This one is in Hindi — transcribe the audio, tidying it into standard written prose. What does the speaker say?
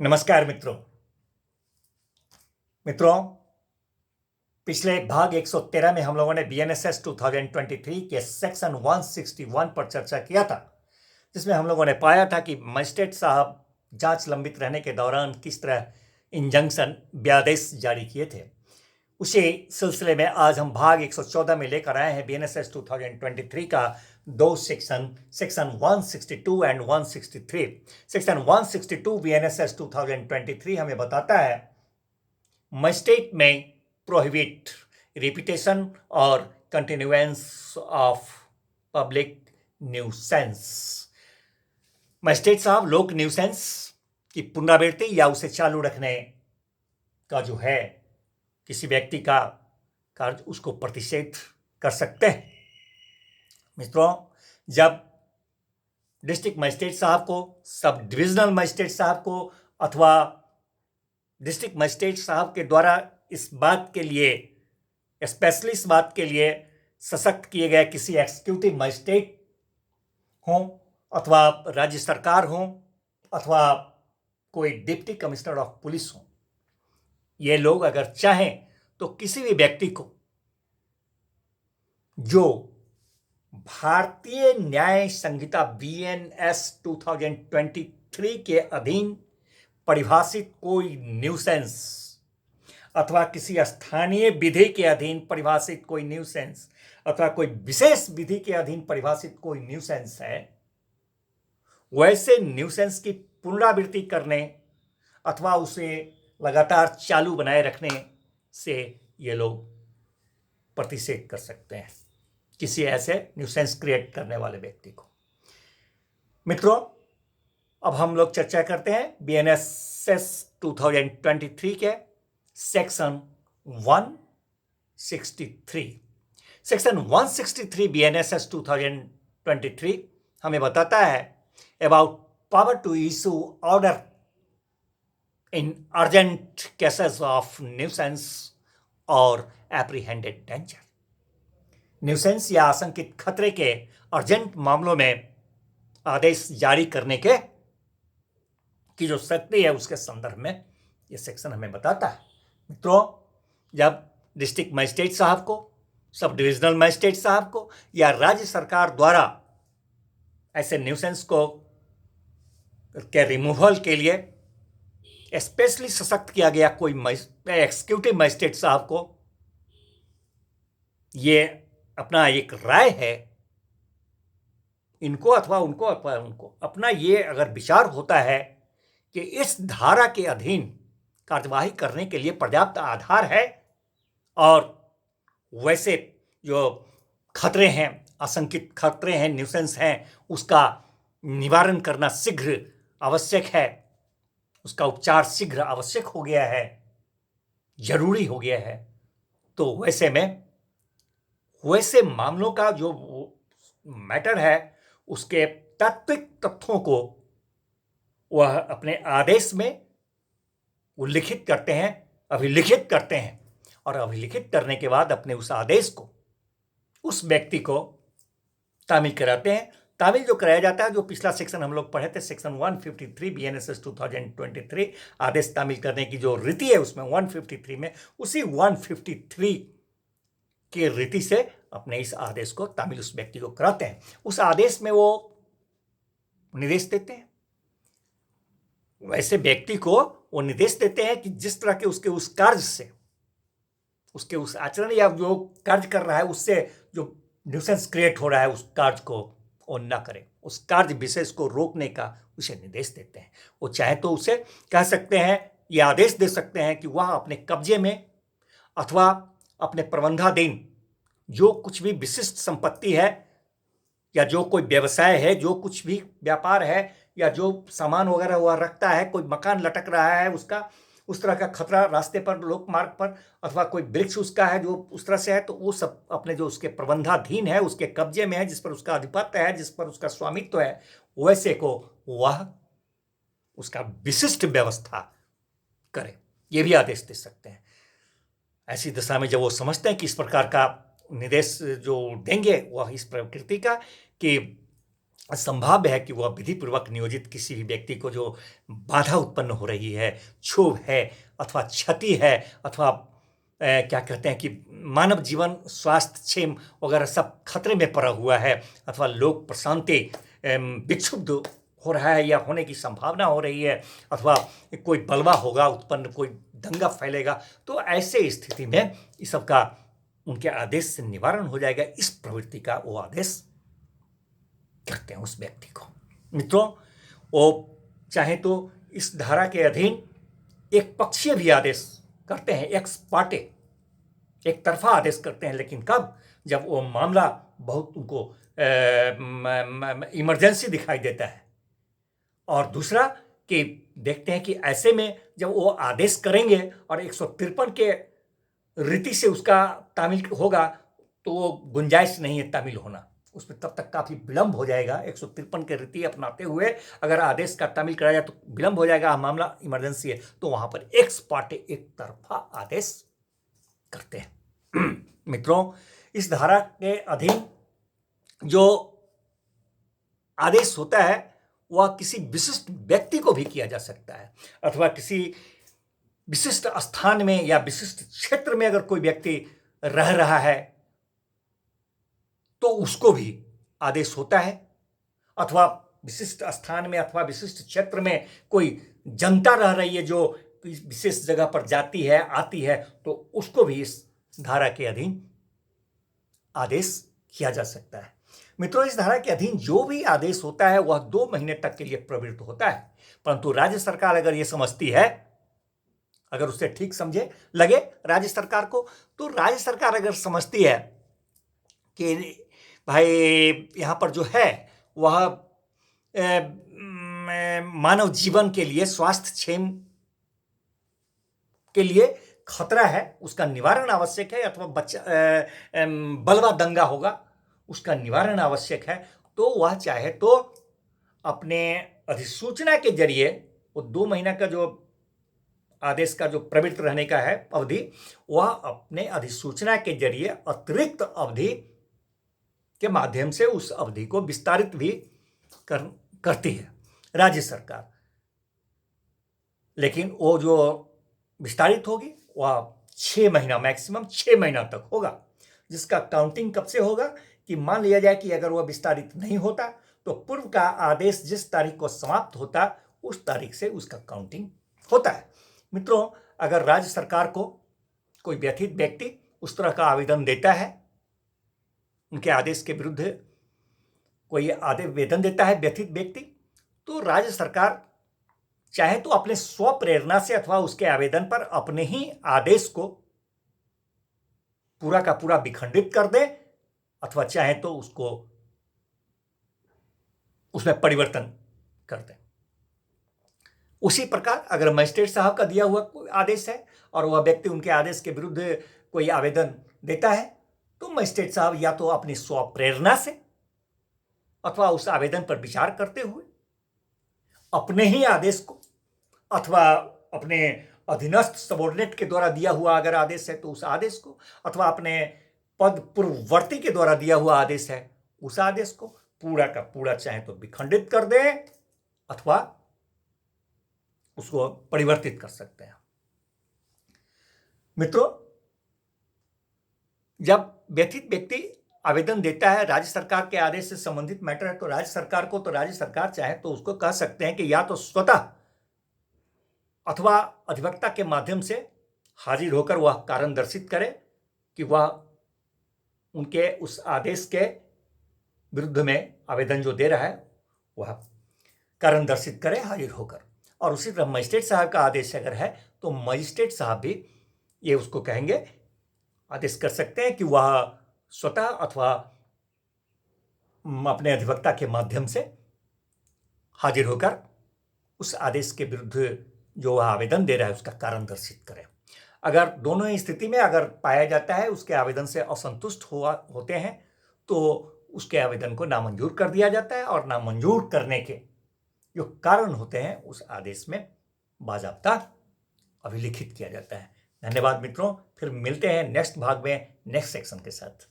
नमस्कार मित्रों पिछले भाग 113 में हम लोगों ने बीएनएसएस 2023 के सेक्शन 161 पर चर्चा किया था, जिसमें हम लोगों ने पाया था कि मजिस्ट्रेट साहब जांच लंबित रहने के दौरान किस तरह इंजंक्शन व्यादेश जारी किए थे। उसी सिलसिले में आज हम भाग 114 में लेकर आए हैं बीएनएसएस 2023 का दो सेक्शन 162 एंड 163। सेक्शन 162 बीएनएसएस 2023 हमें बताता है मजिस्ट्रेट में प्रोहिबिट रिपीटेशन और continuance of public nuisance. Magistrate साहब लोक न्यूसेंस की पुनरावृत्ति या उसे चालू रखने का जो है किसी व्यक्ति का कार्य उसको प्रतिषेध कर सकते हैं। मित्रों, जब डिस्ट्रिक्ट मजिस्ट्रेट साहब को, सब डिविजनल मजिस्ट्रेट साहब को अथवा डिस्ट्रिक्ट मजिस्ट्रेट साहब के द्वारा इस बात के लिए, स्पेशली इस बात के लिए सशक्त किए गए किसी एग्जीक्यूटिव मजिस्ट्रेट हों अथवा राज्य सरकार हों अथवा कोई डिप्टी कमिश्नर ऑफ पुलिस हों, ये लोग अगर चाहें तो किसी भी व्यक्ति को जो भारतीय न्याय संहिता बीएनएस 2023 के अधीन परिभाषित कोई न्यूसेंस अथवा किसी स्थानीय विधि के अधीन परिभाषित कोई न्यूसेंस अथवा कोई विशेष विधि के अधीन परिभाषित कोई न्यूसेंस है, वैसे न्यूसेंस की पुनरावृत्ति करने अथवा उसे लगातार चालू बनाए रखने से ये लोग प्रतिषेध कर सकते हैं किसी ऐसे न्यूसेंस क्रिएट करने वाले व्यक्ति को। मित्रों, अब हम लोग चर्चा करते हैं बीएनएसएस 2023 के सेक्शन 163। सेक्शन 163 बीएनएसएस 2023 हमें बताता है about power to issue order in urgent cases of nuisance or apprehended danger। Nuisance या आशंकित खतरे के अर्जेंट मामलों में आदेश जारी करने के की जो शक्ति है उसके संदर्भ में यह सेक्शन हमें बताता है। मित्रों, जब डिस्ट्रिक्ट मजिस्ट्रेट साहब को, सब डिविजनल मजिस्ट्रेट साहब को या राज्य सरकार द्वारा ऐसे न्यूसेंस को के रिमूवल के लिए स्पेशली सशक्त किया गया कोई एग्जीक्यूटिव मजिस्ट्रेट साहब को ये अपना एक राय है, इनको अथवा उनको अपना ये अगर विचार होता है कि इस धारा के अधीन कार्यवाही करने के लिए पर्याप्त आधार है और वैसे जो खतरे हैं, आशंकित खतरे हैं, न्यूसेंस हैं, उसका निवारण करना शीघ्र आवश्यक है, उसका उपचार शीघ्र आवश्यक हो गया है, जरूरी हो गया है, तो वैसे मामलों का जो मैटर है उसके तात्विक तथ्यों को वह अपने आदेश में उल्लिखित करते हैं, अभिलिखित करते हैं और अभिलिखित करने के बाद अपने उस आदेश को उस व्यक्ति को तामील कराते हैं। तामील जो कराया जाता है, जो पिछला सेक्शन हम लोग पढ़े थे, सेक्शन 153 बीएनएसएस 2023 आदेश तामील करने की जो रीति है उसमें 153 में उसी 153 की रीति से अपने इस आदेश को तामील उस व्यक्ति को कराते हैं। उस आदेश में वो निर्देश देते हैं, वैसे व्यक्ति को वो निर्देश देते हैं कि जिस तरह के उसके उस कार्य से, उसके उस आचरण या जो कार्य कर रहा है उससे जो न्यूसेंस क्रिएट हो रहा है उस कार्य को वो न करें, उस कार्य विशेष को रोकने का उसे निर्देश देते हैं। वो चाहे तो उसे कह सकते हैं, ये आदेश दे सकते हैं कि वह अपने कब्जे में अथवा अपने प्रबंधाधीन जो कुछ भी विशिष्ट संपत्ति है या जो कोई व्यवसाय है, जो कुछ भी व्यापार है या जो सामान वगैरह वह रखता है, कोई मकान लटक रहा है उसका, उस तरह का खतरा रास्ते पर, लोक मार्ग पर, अथवा कोई वृक्ष उसका है जो उस तरह से है, तो वो सब अपने जो उसके प्रबंधाधीन है, उसके कब्जे में है, जिस पर उसका अधिपत्य है, जिस पर उसका स्वामित्व है, वैसे को वह उसका विशिष्ट व्यवस्था करे, ये भी आदेश दे सकते हैं। ऐसी दशा में जब वो समझते हैं कि इस प्रकार का निर्देश जो देंगे वह इस प्रकृति का कि संभाव्य है कि वह विधिपूर्वक नियोजित किसी भी व्यक्ति को जो बाधा उत्पन्न हो रही है, क्षोभ है अथवा क्षति है अथवा क्या कहते हैं कि मानव जीवन, स्वास्थ्य, क्षेम वगैरह सब खतरे में पड़ा हुआ है अथवा लोक प्रशांति विक्षुब्ध हो रहा है या होने की संभावना हो रही है अथवा कोई बलवा होगा उत्पन्न, कोई दंगा फैलेगा, तो ऐसे स्थिति में इस सब का उनके आदेश से निवारण हो जाएगा। इस प्रवृत्ति का वो आदेश करते हैं उस व्यक्ति को। मित्रों, वो चाहे तो इस धारा के अधीन एक पक्षीय भी आदेश करते हैं, एक्स पार्टे, एक तरफा आदेश करते हैं, लेकिन कब? जब वो मामला बहुत उनको इमरजेंसी दिखाई देता है। और दूसरा कि देखते हैं कि ऐसे में जब वो आदेश करेंगे और 153 के रीति से उसका तामील होगा तो वो गुंजाइश नहीं है तामील होना, उसमें तब तक काफी विलंब हो जाएगा। 153 के रीति अपनाते हुए अगर आदेश का तामील कराया जाए तो विलंब हो जाएगा, मामला इमरजेंसी है, तो वहां पर एक्स पार्टे एक तरफा आदेश करते हैं। मित्रों, इस धारा के अधीन जो आदेश होता है वह किसी विशिष्ट व्यक्ति को भी किया जा सकता है अथवा किसी विशिष्ट स्थान में या विशिष्ट क्षेत्र में अगर कोई व्यक्ति रह रहा है तो उसको भी आदेश होता है, अथवा विशिष्ट स्थान में अथवा विशिष्ट क्षेत्र में कोई जनता रह रही है जो विशेष जगह पर जाती है आती है तो उसको भी इस धारा के अधीन आदेश किया जा सकता है। मित्रों, इस धारा के अधीन जो भी आदेश होता है वह 2 महीने तक के लिए प्रवृत्त होता है, परंतु राज्य सरकार अगर यह समझती है, अगर उससे ठीक समझे लगे राज्य सरकार को, तो राज्य सरकार अगर समझती है कि भाई यहां पर जो है वह मानव जीवन के लिए, स्वास्थ्य क्षेम के लिए खतरा है, उसका निवारण आवश्यक है, अथवा बलवा दंगा होगा उसका निवारण आवश्यक है, तो वह चाहे तो अपने अधिसूचना के जरिए वो 2 महीना का जो आदेश का जो प्रवृत्त रहने का है अवधि, वह अपने अधिसूचना के जरिए अतिरिक्त अवधि के माध्यम से उस अवधि को विस्तारित भी करती है राज्य सरकार। लेकिन वो जो विस्तारित होगी वह 6 महीना, मैक्सिमम 6 महीना तक होगा, जिसका काउंटिंग कब से होगा कि मान लिया जाए कि अगर वह विस्तारित नहीं होता तो पूर्व का आदेश जिस तारीख को समाप्त होता उस तारीख से उसका काउंटिंग होता है। मित्रों, अगर राज्य सरकार को कोई व्यथित व्यक्ति उस तरह का आवेदन देता है, उनके आदेश के विरुद्ध कोई आवेदन देता है व्यथित व्यक्ति, तो राज्य सरकार चाहे तो अपने स्व प्रेरणा से अथवा उसके आवेदन पर अपने ही आदेश को पूरा का पूरा विखंडित कर दे अथवा चाहे तो उसको उसमें परिवर्तन कर दे। उसी प्रकार अगर मजिस्ट्रेट साहब का दिया हुआ कोई आदेश है और वह व्यक्ति उनके आदेश के विरुद्ध कोई आवेदन देता है तो मजिस्ट्रेट साहब या तो अपनी स्व प्रेरणा से अथवा उस आवेदन पर विचार करते हुए अपने ही आदेश को अथवा अपने अधीनस्थ सबॉर्डिनेट के द्वारा दिया हुआ अगर आदेश है तो उस आदेश को, अथवा अपने पद पूर्ववर्ती के द्वारा दिया हुआ आदेश है उस आदेश को पूरा का पूरा चाहे तो विखंडित कर दे अथवा उसको परिवर्तित कर सकते हैं। मित्रों, जब व्यथित व्यक्ति आवेदन देता है राज्य सरकार के आदेश से संबंधित मैटर है तो राज्य सरकार को, तो राज्य सरकार चाहे तो उसको कह सकते हैं कि या तो स्वतः अथवा अधिवक्ता के माध्यम से हाजिर होकर वह कारण दर्शित करे कि वह उनके उस आदेश के विरुद्ध में आवेदन जो दे रहा है वह कारण दर्शित करे हाजिर होकर। और उसी तरह मजिस्ट्रेट साहब का आदेश अगर है तो मजिस्ट्रेट साहब भी ये उसको कहेंगे, आदेश कर सकते हैं कि वह स्वतः अथवा अपने अधिवक्ता के माध्यम से हाजिर होकर उस आदेश के विरुद्ध जो वह आवेदन दे रहा है उसका कारण दर्शित करें। अगर दोनों ही स्थिति में अगर पाया जाता है उसके आवेदन से असंतुष्ट होते हैं तो उसके आवेदन को नामंजूर कर दिया जाता है और नामंजूर करने के जो कारण होते हैं उस आदेश में बाज़ाब्ता अभिलिखित किया जाता है। धन्यवाद मित्रों, फिर मिलते हैं नेक्स्ट भाग में नेक्स्ट सेक्शन के साथ।